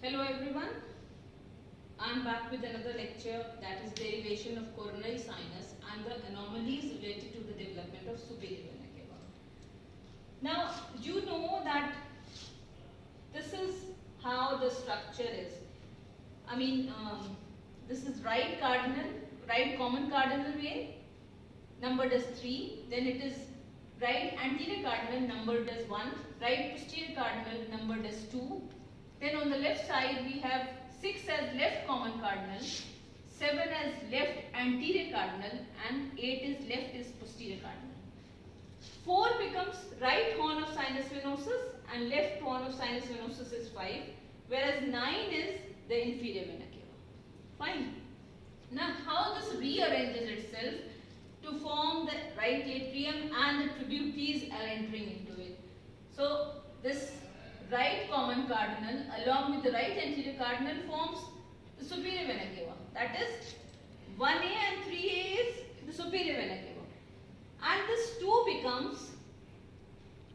Hello everyone, I am back with another lecture, that is derivation of coronary sinus and the anomalies related to the development of superior vena cava. Now you know that this is how the structure is. This is right common cardinal vein, numbered as 3. Then it is right anterior cardinal, numbered as 1. Right posterior cardinal, numbered as 2. Then on the left side we have 6 as left common cardinal, 7 as left anterior cardinal, and 8 is left is posterior cardinal. 4 becomes right horn of sinus venosus and left horn of sinus venosus is 5, whereas 9 is the inferior vena cava. Fine. Now how this rearranges itself to form the right atrium and the tributaries are entering into it. So this right common cardinal along with the right anterior cardinal forms the superior vena cava. That is 1A and 3A is the superior vena cava. And this 2 becomes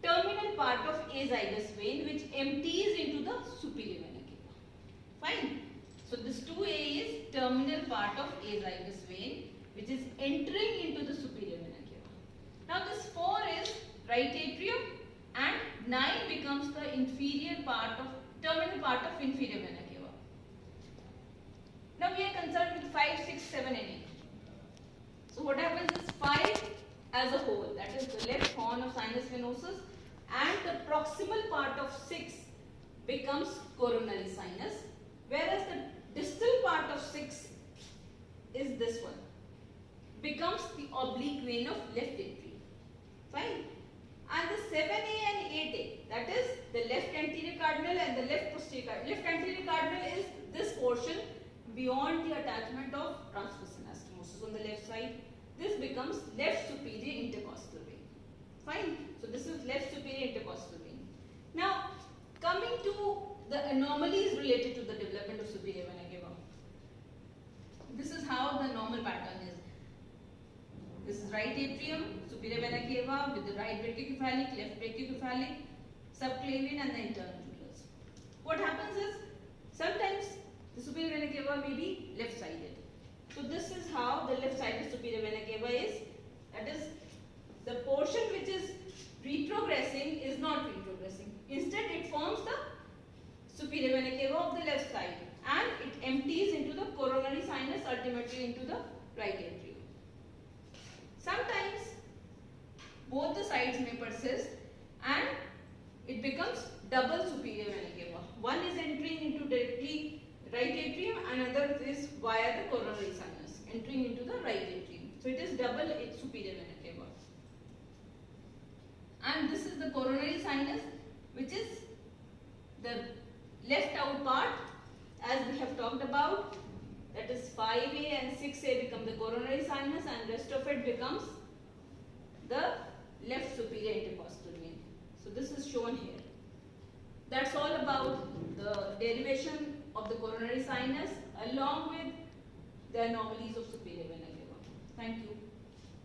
terminal part of azygous vein which empties into the superior vena cava. Fine. So this 2A is terminal part of azygous vein which is entering into the superior vena cava. Now this 4 is right atrium and 9 becomes the inferior part of terminal part of inferior vena cava. Now we are concerned with 5, 6, 7 and 8. So what happens is 5 as a whole, that is the left horn of sinus venosus, and the proximal part of 6 becomes coronary sinus, whereas the distal part of 6 is this one, becomes the oblique vein of left atrium. Fine. And the 7A and 8A, that is the left anterior cardinal and the left posterior cardinal. Left anterior cardinal is this portion beyond the attachment of transverse anastomosis on the left side. This becomes left superior intercostal vein. Fine. So this is left superior intercostal vein. Now coming to the anomalies related to the development of superior vena cava. This is how the normal pattern is. This is right atrium, superior vena cava with the right brachiocephalic, left brachiocephalic, subclavian and the internal jewels. What happens is sometimes the superior vena cava may be left-sided. So this is how the left-sided superior vena cava is. That is, the portion which is retrogressing is not retrogressing. Instead it forms the superior vena cava of the left side and it empties into the coronary sinus, ultimately into the right atrium. Sometimes both the sides may persist and it becomes double superior vena cava. One is entering into directly right atrium, another is via the coronary sinus, entering into the right atrium. So it is double superior vena cava. And this is the coronary sinus, which is the left out part, as we have talked about. That is 5A and 6A become the coronary sinus and rest of it becomes the left superior intercostal vein. So this is shown here. That's all about the derivation of the coronary sinus along with the anomalies of superior vena cava. Thank you.